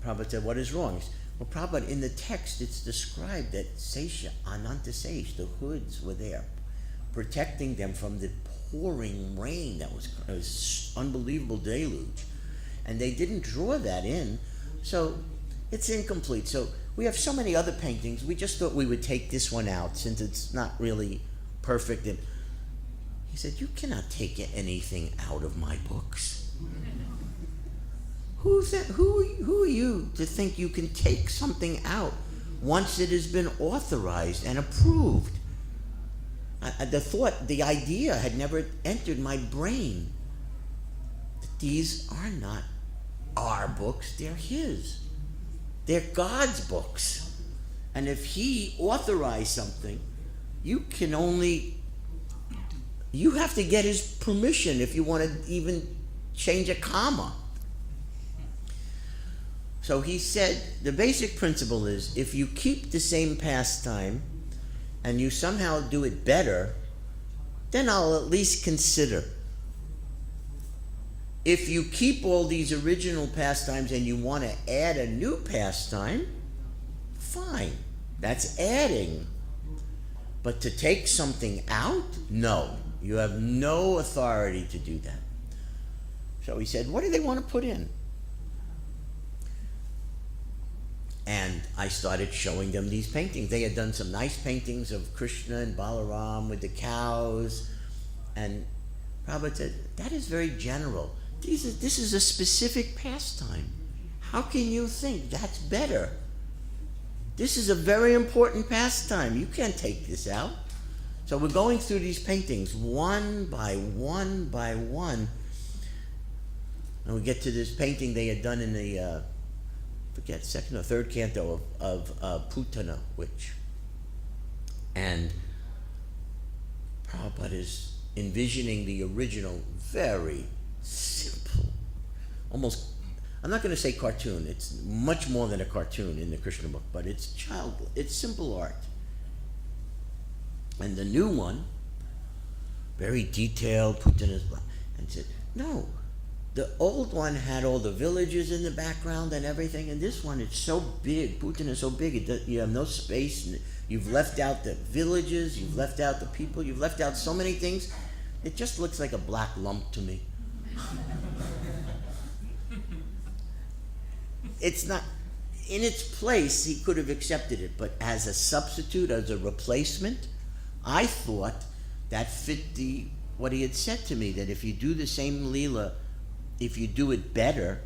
Prabhupada said, what is wrong? He said, well, Prabhupada, in the text, it's described that Sesha, Ananta Sesh, the hoods were there, protecting them from the pouring rain that was unbelievable deluge. And they didn't draw that in, so it's incomplete. So we have so many other paintings, we just thought we would take this one out since it's not really perfect. And he said, you cannot take anything out of my books. Who are you to think you can take something out once it has been authorized and approved? The idea had never entered my brain that these are not our books, they're his. They're God's books. And if he authorized something, you have to get his permission if you want to even change a comma. So he said, the basic principle is, if you keep the same pastime and you somehow do it better, then I'll at least consider. If you keep all these original pastimes and you want to add a new pastime, fine, that's adding. But to take something out, no, you have no authority to do that. So he said, what do they want to put in? And I started showing them these paintings. They had done some nice paintings of Krishna and Balaram with the cows. And Prabhupada said, that is very general. This is a specific pastime. How can you think that's better? This is a very important pastime. You can't take this out. So we're going through these paintings one by one by one. And we get to this painting they had done in the second or third canto of Putana Witch. And Prabhupada is envisioning the original, very simple, almost, I'm not going to say cartoon, it's much more than a cartoon in the Krishna book, but it's it's simple art. And the new one, very detailed, Putana's, and said, no, the old one had all the villages in the background and everything, and this one, it's so big, Putana is so big, you have no space, and you've left out the villages, you've left out the people, you've left out so many things, it just looks like a black lump to me. It's not, in its place, he could have accepted it, but as a substitute, as a replacement, I thought that fit what he had said to me, that if you do the same Leela, if you do it better,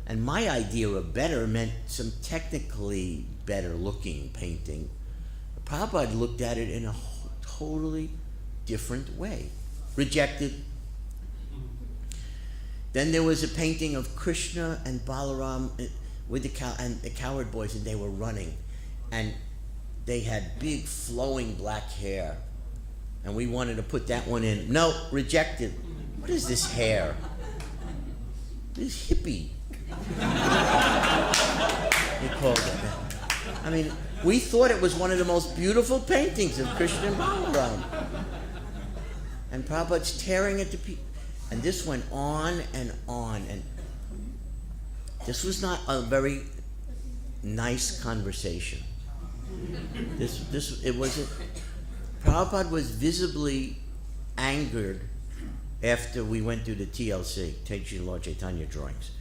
and my idea of better meant some technically better looking painting. Prabhupada looked at it in a totally different way. Rejected. Then there was a painting of Krishna and Balaram with the cowherd boys, and they were running. And they had big flowing black hair. And we wanted to put that one in. No, rejected. What is this hair? This hippie. He called it that. I mean, we thought it was one of the most beautiful paintings of Krishna and Balaram. And Prabhupada's tearing it to pieces. And this went on and on. And this was not a very nice conversation. It wasn't. Prabhupada was visibly angered after we went through the TLC, Teaching Lord Chaitanya drawings.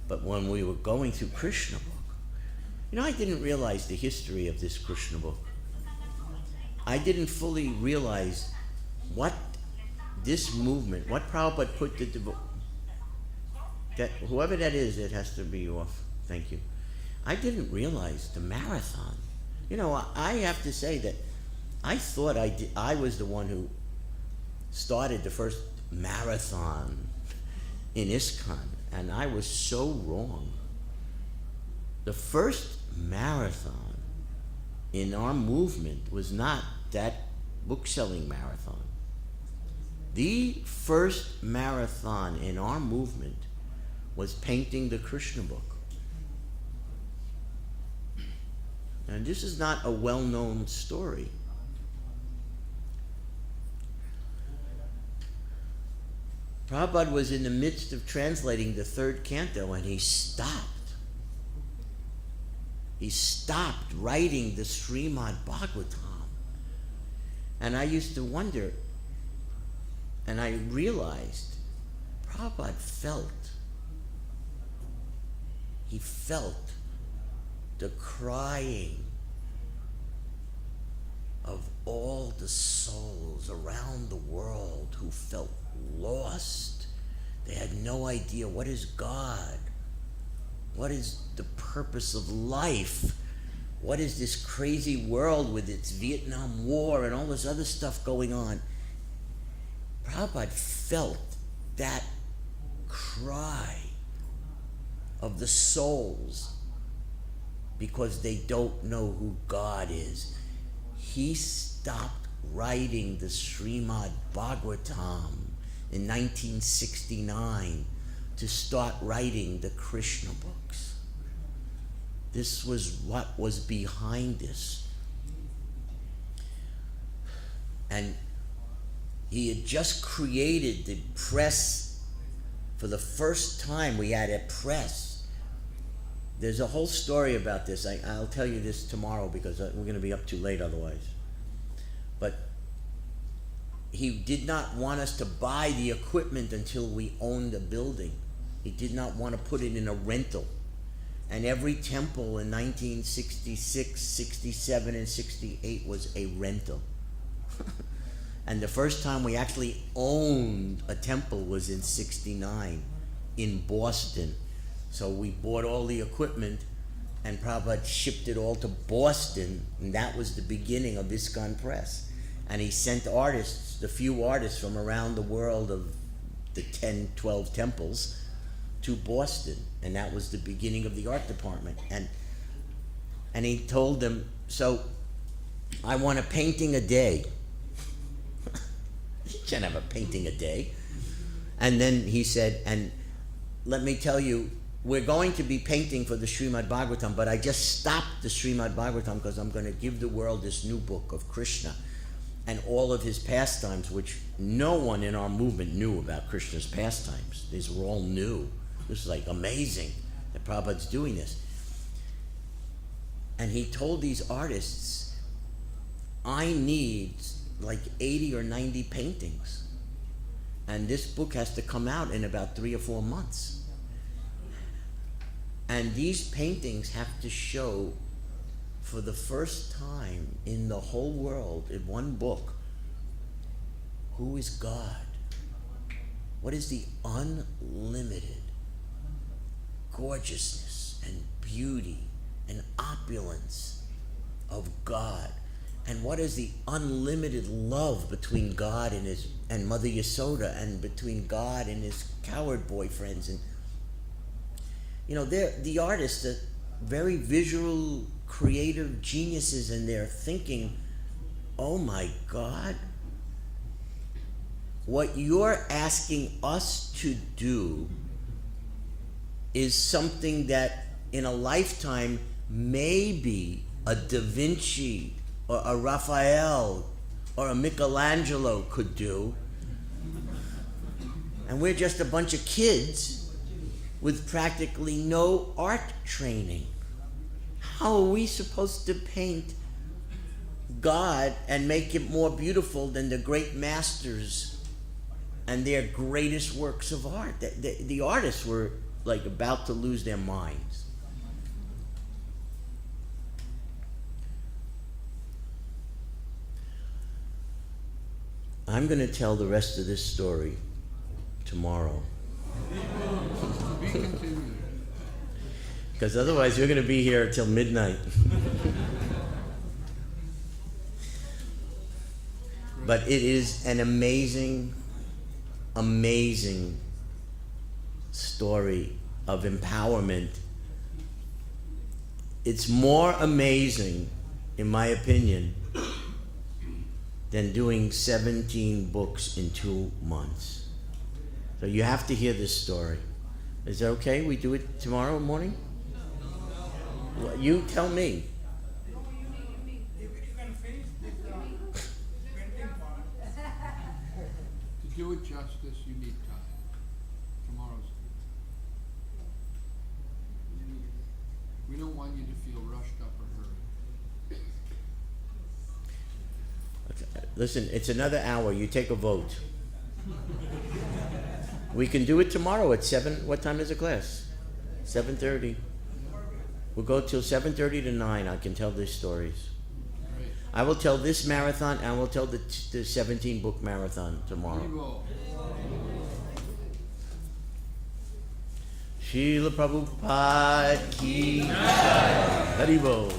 But when we were going through Krishna book, I didn't realize the history of this Krishna book. I didn't fully realize what this movement, what Prabhupada put that whoever that is, it has to be off. Thank you. I didn't realize the marathon. I have to say that I thought I was the one who started the first marathon in ISKCON, and I was so wrong. The first marathon in our movement was not that book-selling marathon. The first marathon in our movement was painting the Krishna book. And this is not a well-known story. Prabhupada was in the midst of translating the third canto, and he stopped. he stopped writing the Srimad Bhagavatam. And I used to wonder, and I realized Prabhupada he felt the crying of all the souls around the world who felt lost. They had no idea, what is God? What is the purpose of life? What is this crazy world with its Vietnam War and all this other stuff going on? Prabhupada felt that cry of the souls because they don't know who God is. He stopped writing the Srimad Bhagavatam in 1969 to start writing the Krishna books. This was what was behind this. And he had just created the press. For the first time we had a press. There's a whole story about this. I'll tell you this tomorrow because we're going to be up too late otherwise. But he did not want us to buy the equipment until we owned a building. He did not want to put it in a rental. And every temple in 1966, 67, and 68 was a rental. And the first time we actually owned a temple was in 69 in Boston. So we bought all the equipment and Prabhupada shipped it all to Boston, and that was the beginning of ISKCON Press. And he sent artists, the few artists from around the world of the 10, 12 temples, to Boston, and that was the beginning of the art department. And he told them, so I want a painting a day. You can't have a painting a day. And then he said, and let me tell you, we're going to be painting for the Srimad Bhagavatam, but I just stopped the Srimad Bhagavatam because I'm going to give the world this new book of Krishna and all of his pastimes, which no one in our movement knew about Krishna's pastimes. These were all new. This is like amazing that Prabhupada's doing this. And he told these artists, I need like 80 or 90 paintings. And this book has to come out in about 3 or 4 months. And these paintings have to show for the first time in the whole world in one book, who is God? What is the unlimited gorgeousness and beauty and opulence of God? And what is the unlimited love between God and Mother Yasoda, and between God and his coward boyfriends? And you know, the artists are very visual, creative geniuses, and they're thinking, oh my God, what you're asking us to do is something that in a lifetime maybe a Da Vinci or a Raphael or a Michelangelo could do. And we're just a bunch of kids with practically no art training. How are we supposed to paint God and make it more beautiful than the great masters and their greatest works of art? The artists were like about to lose their minds. I'm going to tell the rest of this story tomorrow. Because otherwise you're going to be here till midnight. But it is an amazing, amazing story of empowerment. It's more amazing, in my opinion, than doing 17 books in 2 months. So you have to hear this story. Is that okay? We do it tomorrow morning? Well, you tell me. To do it justice, you need time. Tomorrow's. We don't want you to feel rushed up or hurried. Listen, it's another hour. You take a vote. We can do it tomorrow at 7. What time is the class? 7:30. We'll go till 7:30 to 9. I can tell these stories. Great. I will tell this marathon and we'll tell the 17 book marathon We tomorrow. will. Srila Prabhupada ki jai. Haribol.